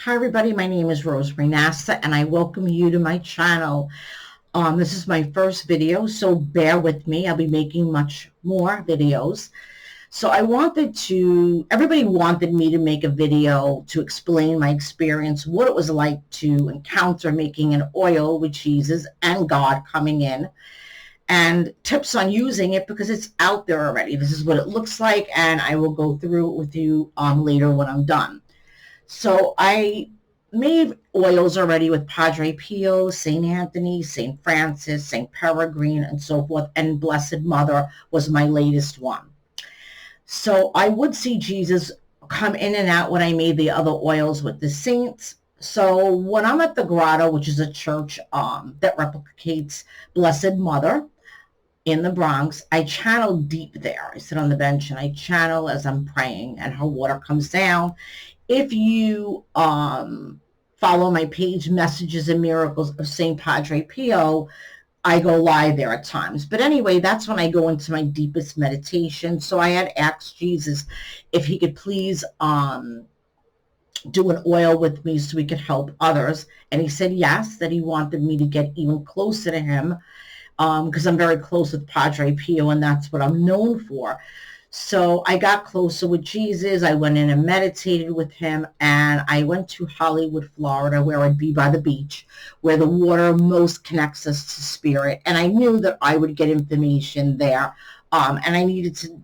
Hi everybody, my name is Rosemary Nasta and I welcome you to my channel. This is my first video, so bear with me. I'll be making much more videos. So everybody wanted me to make a video to explain my experience, what it was like to encounter making an oil with Jesus and God coming in, and tips on using it because it's out there already. This is what it looks like, and I will go through it with you later when I'm done. So I made oils already with Padre Pio, St. Anthony, St. Francis, St. Peregrine, and so forth, and Blessed Mother was my latest one. So I would see Jesus come in and out when I made the other oils with the saints. So when I'm at the Grotto, which is a church that replicates Blessed Mother in the Bronx, I channel deep there. I sit on the bench and I channel as I'm praying, and her water comes down. If you follow my page, Messages and Miracles of St. Padre Pio, I go live there at times. But anyway, that's when I go into my deepest meditation. So I had asked Jesus if he could please do an oil with me so we could help others. And he said yes, that he wanted me to get even closer to him because I'm very close with Padre Pio, and that's what I'm known for. So I got closer with Jesus. I went in and meditated with him, and I went to Hollywood, Florida, where I'd be by the beach, where the water most connects us to spirit. And I knew that I would get information there, and I needed to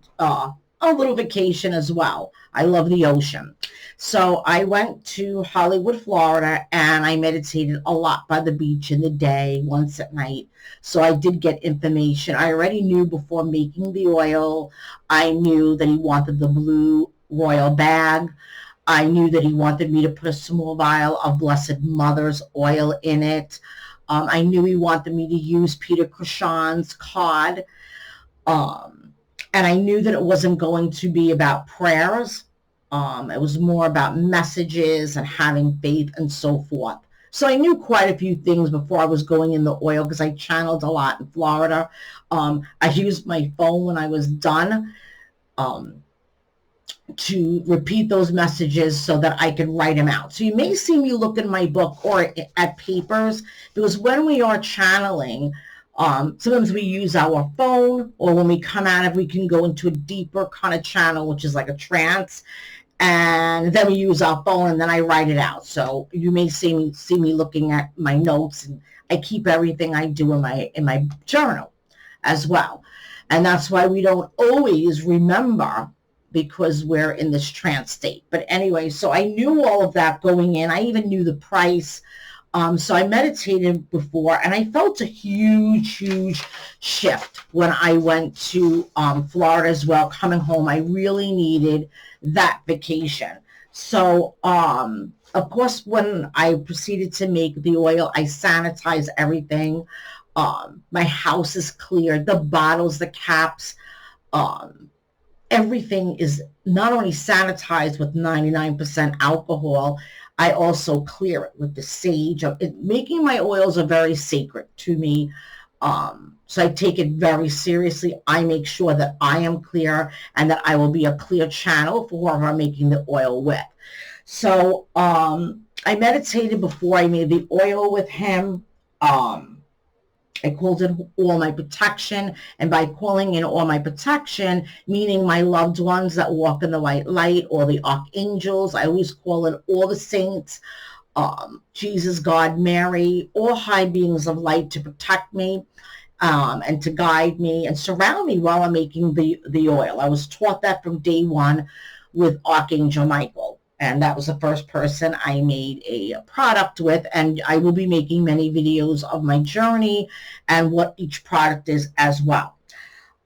a little vacation as well. I love the ocean. So I went to Hollywood, Florida, and I meditated a lot by the beach in the day, once at night. So I did get information. I already knew before making the oil. I knew that he wanted the blue royal bag. I knew that he wanted me to put a small vial of Blessed Mother's oil in it. I knew he wanted me to use Peter Cushion's card. And I knew that it wasn't going to be about prayers. It was more about messages and having faith and so forth. So I knew quite a few things before I was going in the oil because I channeled a lot in Florida. I used my phone when I was done to repeat those messages so that I could write them out. So you may see me look in my book or at papers, because when we are channeling, sometimes we use our phone, or when we come out of, we can go into a deeper kind of channel, which is like a trance, and then we use our phone, and then I write it out. So you may see me looking at my notes, and I keep everything I do in my journal as well. And that's why we don't always remember, because we're in this trance state. But anyway, so I knew all of that going in. I even knew the price. So I meditated before, and I felt a huge shift when I went to Florida as well. Coming home, I really needed that vacation. So, of course, when I proceeded to make the oil, I sanitize everything. My house is cleared, the bottles, the caps, everything is not only sanitized with 99% alcohol, I also clear it with the sage. Making my oils are very sacred to me. So I take it very seriously. I make sure that I am clear and that I will be a clear channel for whoever I'm making the oil with. So I meditated before I made the oil with him. I called it all my protection, and by calling in all my protection, meaning my loved ones that walk in the white light, or the archangels. I always call in all the saints, Jesus, God, Mary, all high beings of light to protect me and to guide me and surround me while I'm making the oil. I was taught that from day one with Archangel Michael. And that was the first person I made a product with. And I will be making many videos of my journey and what each product is as well.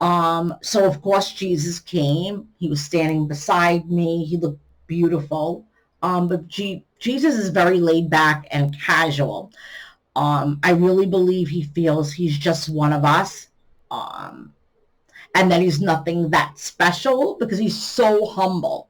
So, of course, Jesus came. He was standing beside me. He looked beautiful. But Jesus is very laid back and casual. I really believe he feels he's just one of us. And that he's nothing that special, because he's so humble.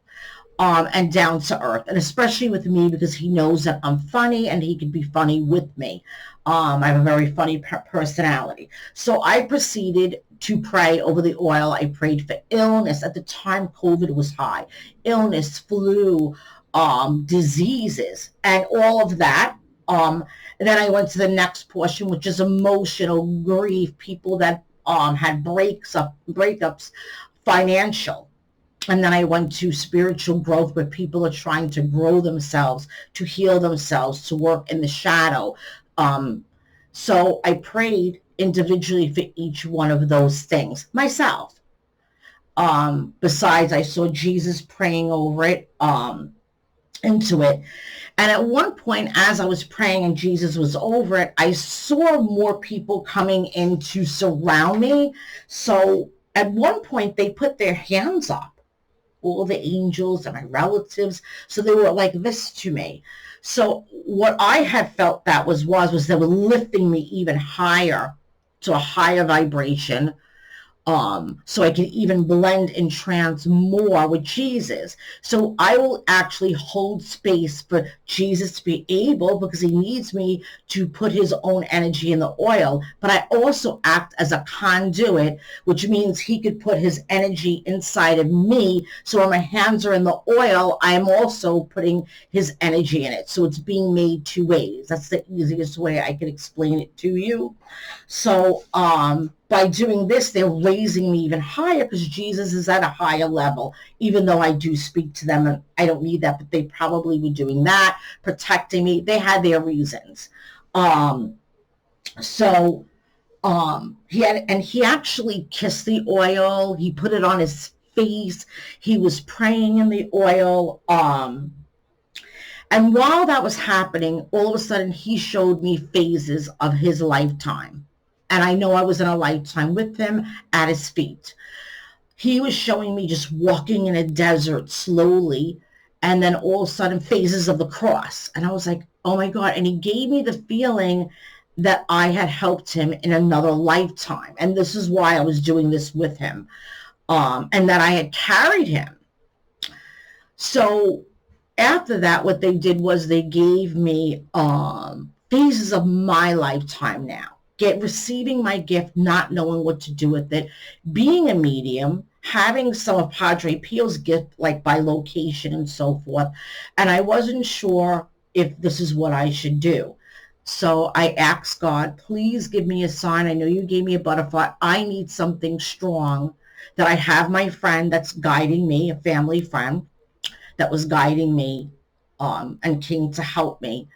And down to earth, and especially with me, because he knows that I'm funny and he can be funny with me. I have a very funny personality. So I proceeded to pray over the oil. I prayed for illness. At the time, COVID was high. Illness, flu, diseases and all of that. And then I went to the next portion, which is emotional grief, people that had breakups, financial. And then I went to spiritual growth, where people are trying to grow themselves, to heal themselves, to work in the shadow. So I prayed individually for each one of those things myself. Besides, I saw Jesus praying over it, into it. And at one point, as I was praying and Jesus was over it, I saw more people coming in to surround me. So at one point, they put their hands up, all the angels and my relatives. So they were like this to me. So what I had felt that was they were lifting me even higher, to a higher vibration, so I can even blend and trance more with Jesus. So I will actually hold space for Jesus to be able, because he needs me to put his own energy in the oil, but I also act as a conduit, which means he could put his energy inside of me. So when my hands are in the oil, I'm also putting his energy in it. So it's being made two ways. That's the easiest way I can explain it to you. So, by doing this, they're raising me even higher, because Jesus is at a higher level, even though I do speak to them and I don't need that, but they probably were doing that, protecting me. They had their reasons. So he actually kissed the oil. He put it on his face. He was praying in the oil. And while that was happening, all of a sudden he showed me phases of his lifetime. And I know I was in a lifetime with him at his feet. He was showing me just walking in a desert slowly, and then all of a sudden phases of the cross. And I was like, oh my God. And he gave me the feeling that I had helped him in another lifetime. And this is why I was doing this with him, and that I had carried him. So after that, what they did was they gave me phases of my lifetime now. Receiving my gift, not knowing what to do with it, being a medium, having some of Padre Pio's gift, like by location and so forth. And I wasn't sure if this is what I should do. So I asked God, please give me a sign. I know you gave me a butterfly. I need something strong, that I have my friend that's guiding me, a family friend that was guiding me, and came to help me,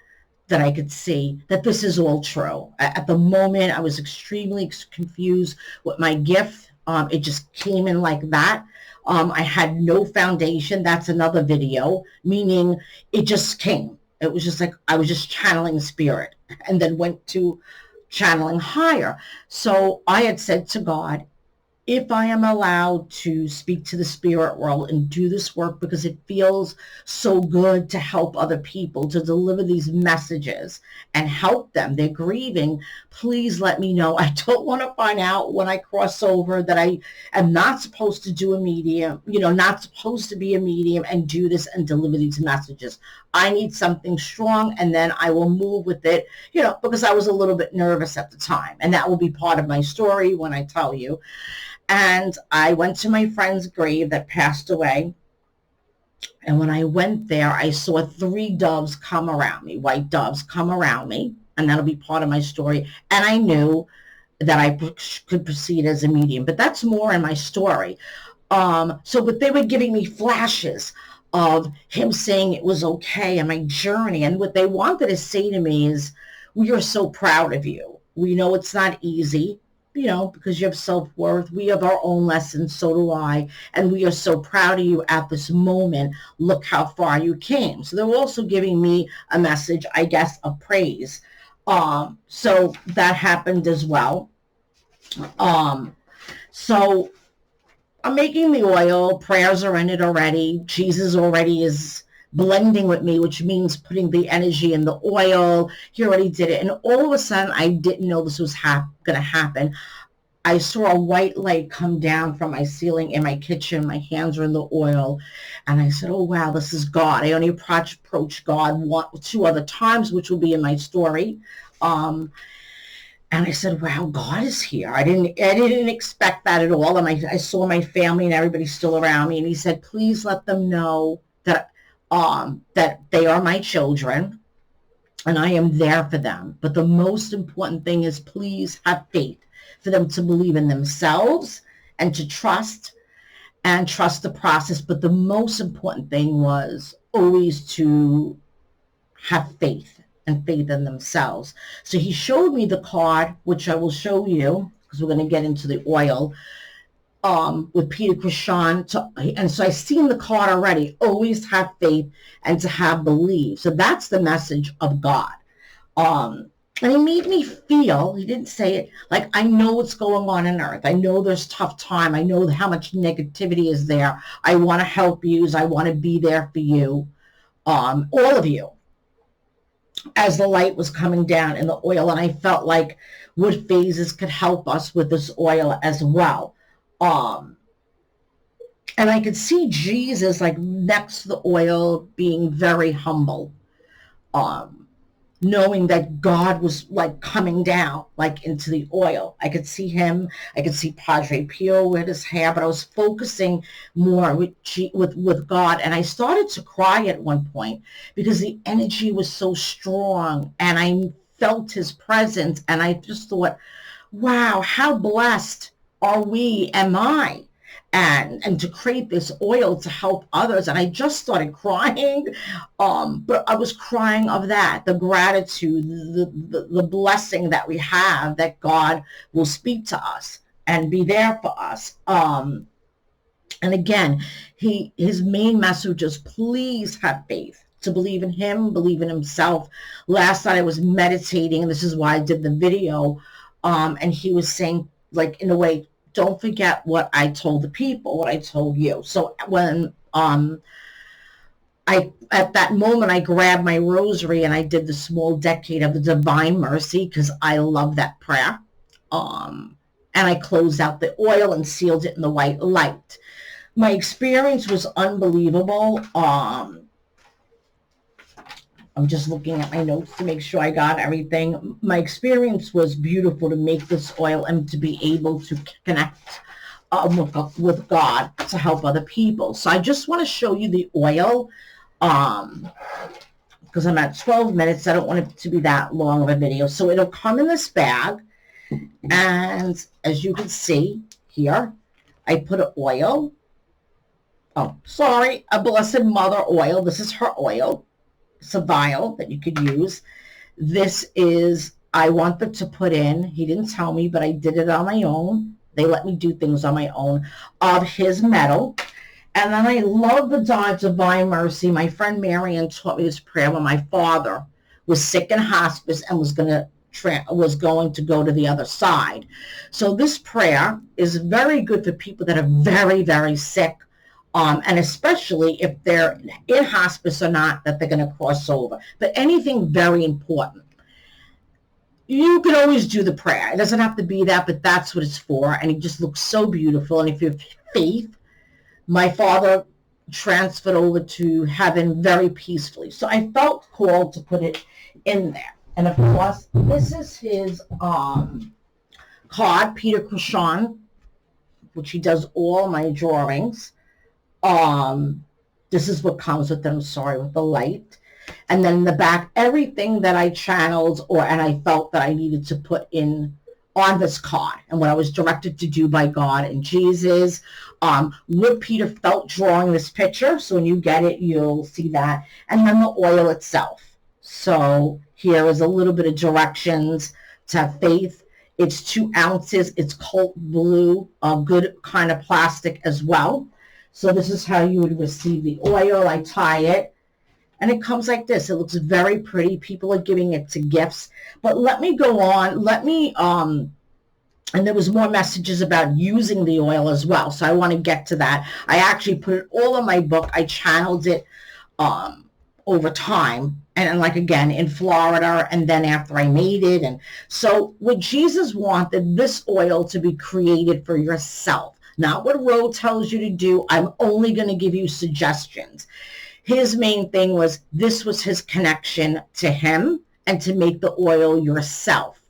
that I could see that this is all true. At the moment, I was extremely confused with my gift. It just came in like that. I had no foundation. That's another video, meaning it just came. It was just like I was just channeling spirit, and then went to channeling higher. So I had said to God, if I am allowed to speak to the spirit world and do this work, because it feels so good to help other people, to deliver these messages and help them, they're grieving, please let me know. I don't want to find out when I cross over that I am not supposed to do a medium, not supposed to be a medium and do this and deliver these messages. I need something strong, and then I will move with it, because I was a little bit nervous at the time, and that will be part of my story when I tell you. And I went to my friend's grave that passed away. And when I went there, I saw 3 doves come around me, white doves come around me. And that'll be part of my story. And I knew that I could proceed as a medium. But that's more in my story. But they were giving me flashes of him saying it was okay in my journey. And what they wanted to say to me is, we are so proud of you. We know it's not easy, because you have self-worth. We have our own lessons, so do I. And we are so proud of you at this moment. Look how far you came. So they're also giving me a message, I guess, of praise. So that happened as well. So I'm making the oil. Prayers are in it already. Jesus already is blending with me, which means putting the energy in the oil. He already did it. And all of a sudden, I didn't know this was going to happen. I saw a white light come down from my ceiling in my kitchen. My hands were in the oil. And I said, oh, wow, this is God. I only approached God 2 other times, which will be in my story. And I said, wow, God is here. I didn't expect that at all. And I saw my family and everybody still around me. And he said, please let them know that that they are my children and I am there for them. But the most important thing is please have faith for them to believe in themselves and to trust the process. But the most important thing was always to have faith and faith in themselves. So he showed me the card, which I will show you because we're going to get into the oil, with Peter Krishan. And so I've seen the card already. Always have faith and to have belief. So that's the message of God. And he made me feel, he didn't say it, like I know what's going on in earth. I know there's tough time. I know how much negativity is there. I want to help you. I want to be there for you, all of you, as the light was coming down in the oil. And I felt like wood phases could help us with this oil as well. And I could see Jesus like next to the oil being very humble, knowing that God was like coming down like into the oil. I could see him. I could see Padre Pio with his hair, but I was focusing more with God. And I started to cry at one point because the energy was so strong and I felt his presence. And I just thought, wow, how blessed are we, am I? And to create this oil to help others. And I just started crying, but I was crying of that, the gratitude, the blessing that we have, that God will speak to us and be there for us. And again, his main message is please have faith, to believe in him, believe in himself. Last night I was meditating, and this is why I did the video, and he was saying, like, in a way, don't forget what I told the people, what I told you. So when at that moment, I grabbed my rosary and I did the small decade of the Divine Mercy because I love that prayer. And I closed out the oil and sealed it in the white light. My experience was unbelievable. I'm just looking at my notes to make sure I got everything. My experience was beautiful to make this oil and to be able to connect with God to help other people. So I just want to show you the oil because I'm at 12 minutes. I don't want it to be that long of a video. So it'll come in this bag. And as you can see here, I put an oil. Oh, sorry, a Blessed Mother oil. This is her oil. It's a vial that you could use. This is, I wanted to put in, he didn't tell me, but I did it on my own. They let me do things on my own, of his metal. And then I love the Divine Mercy. My friend Marion taught me this prayer when my father was sick in hospice and was going to go to the other side. So this prayer is very good for people that are very, very sick. And especially if they're in hospice or not, that they're going to cross over. But anything very important. You can always do the prayer. It doesn't have to be that, but that's what it's for. And it just looks so beautiful. And if you have faith, my father transferred over to heaven very peacefully. So I felt called to put it in there. And of course, this is his card, Peter Krishan, which he does all my drawings. This is what comes with them, sorry, with the light. And then in the back, everything that I channeled and I felt that I needed to put in on this card and what I was directed to do by God and Jesus. What Peter felt drawing this picture. So when you get it, you'll see that. And then the oil itself. So here is a little bit of directions to have faith. It's 2 ounces. It's cold blue, a good kind of plastic as well. So this is how you would receive the oil. I tie it, and it comes like this. It looks very pretty. People are giving it to gifts. But let me go on. And there was more messages about using the oil as well. So I want to get to that. I actually put it all in my book. I channeled it over time. And like, again, in Florida, and then after I made it. And so what Jesus wanted this oil to be created for yourself. Not what Ro tells you to do. I'm only going to give you suggestions. His main thing was, this was his connection to him and to make the oil yourself.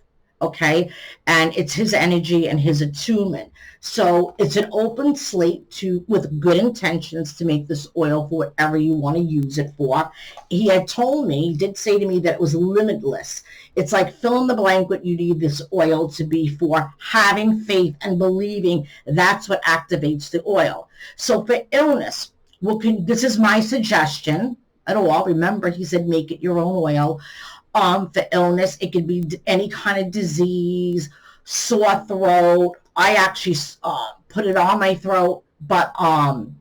okay? And it's his energy and his attunement. So it's an open slate with good intentions to make this oil for whatever you want to use it for. He had told me, he did say to me that it was limitless. It's like fill in the blank what you need this oil to be for, having faith and believing that's what activates the oil. So for illness, this is my suggestion at all. Remember, he said make it your own oil. For illness, it could be any kind of disease, sore throat. I actually put it on my throat, but God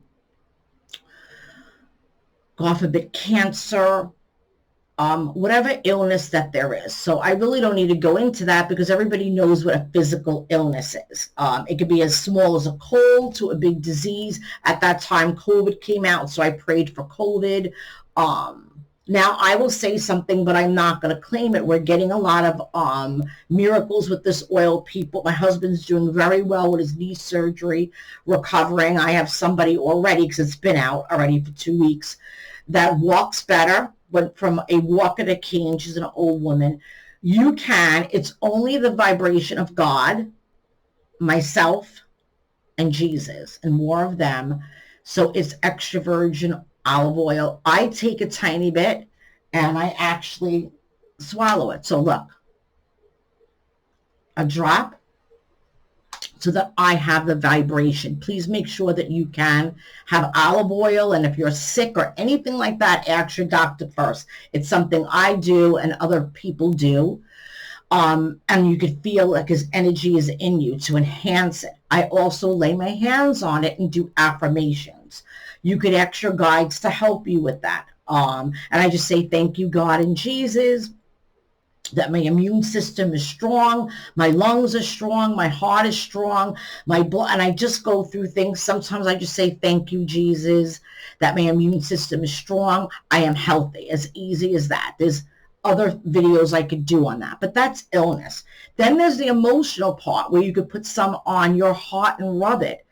forbid, cancer, whatever illness that there is. So I really don't need to go into that because everybody knows what a physical illness is. It could be as small as a cold to a big disease. At that time, COVID came out, so I prayed for COVID. Now, I will say something, but I'm not going to claim it. We're getting a lot of miracles with this oil, people. My husband's doing very well with his knee surgery, recovering. I have somebody already, because it's been out already for 2 weeks, that walks better, went from a walker to cane. She's an old woman. You can. It's only the vibration of God, myself, and Jesus, and more of them. So it's extra virgin olive oil. I take a tiny bit and I actually swallow it. So look, a drop so that I have the vibration. Please make sure that you can have olive oil. And if you're sick or anything like that, ask your doctor first. It's something I do and other people do. And you could feel like his energy is in you to enhance it. I also lay my hands on it and do affirmations. You could ask your guides to help you with that. And I just say, thank you, God and Jesus, that my immune system is strong, my lungs are strong, my heart is strong, my blood, and I just go through things. Sometimes I just say, thank you, Jesus, that my immune system is strong. I am healthy, as easy as that. There's other videos I could do on that, but that's illness. Then there's the emotional part where you could put some on your heart and rub it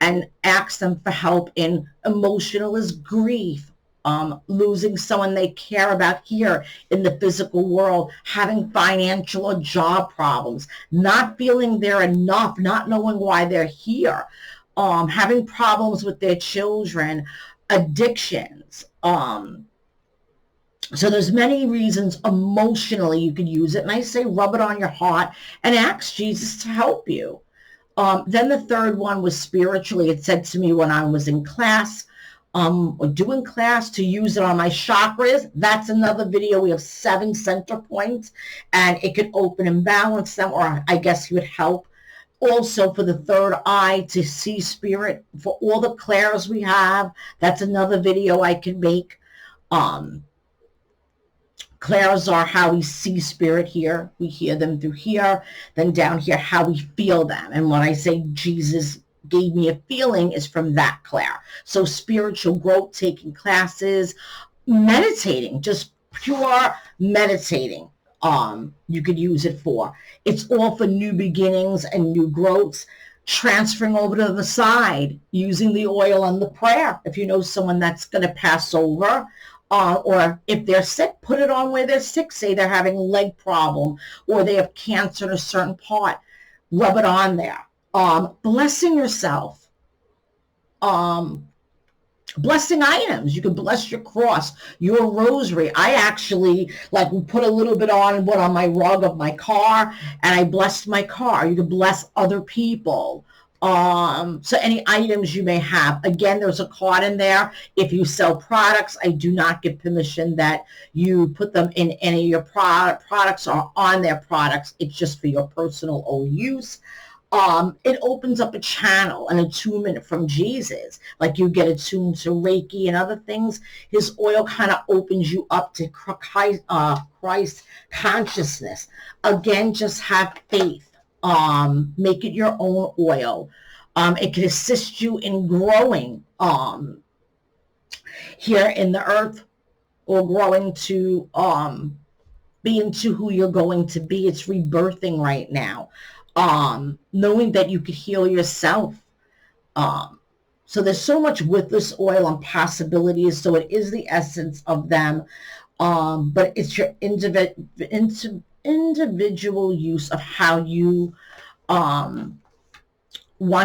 and ask them for help in emotional is grief, losing someone they care about here in the physical world, having financial or job problems, not feeling they're enough, not knowing why they're here, having problems with their children, addictions. So there's many reasons emotionally you could use it. And I say rub it on your heart and ask Jesus to help you. Then the third one was spiritually. It said to me when I was in class, or doing class, to use it on my chakras. That's another video. We have 7 center points, and it could open and balance them, or I guess it would help. Also for the third eye to see spirit, for all the clairs we have. That's another video I can make. Clairs are how we see spirit here. We hear them through here. Then down here, how we feel them. And when I say Jesus gave me a feeling is from that clair. So spiritual growth, taking classes, meditating, just pure meditating. You could use it for. It's all for new beginnings and new growths. Transferring over to the side, using the oil and the prayer. If you know someone that's going to pass over, or if they're sick, put it on where they're sick. Say they're having a leg problem or they have cancer in a certain part. Rub it on there. Blessing yourself. Blessing items. You can bless your cross, your rosary. I actually put a little bit on my rug of my car, and I blessed my car. You can bless other people. So any items you may have. Again, there's a card in there. If you sell products, I do not give permission that you put them in any of your products or on their products. It's just for your personal own use. It opens up a channel, an attunement from Jesus. Like you get attuned to Reiki and other things. His oil kind of opens you up to Christ consciousness. Again, just have faith. Make it your own oil. It can assist you in growing here in the earth, or growing to be into who you're going to be. It's rebirthing right now. Knowing that you could heal yourself. So there's so much with this oil and possibilities. So it is the essence of them. But it's your individual use of how you want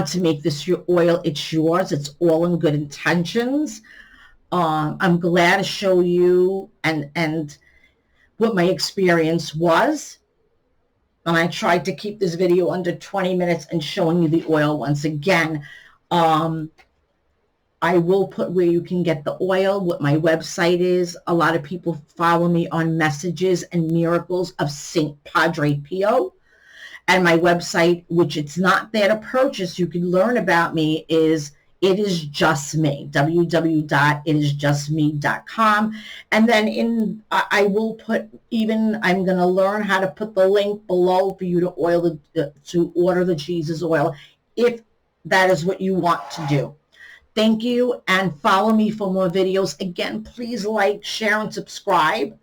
to make this your oil. It's yours. It's all in good intentions. I'm glad to show you and what my experience was. And I tried to keep this video under 20 minutes and showing you the oil once again. I will put where you can get the oil, what my website is. A lot of people follow me on Messages and Miracles of St. Padre Pio. And my website, which it's not there to purchase, you can learn about me, is It Is Just Me, www.itisjustme.com. And then I will put, I'm going to learn how to put the link below for you to order the Jesus oil, if that is what you want to do. Thank you, and follow me for more videos. Again, please like, share, and subscribe.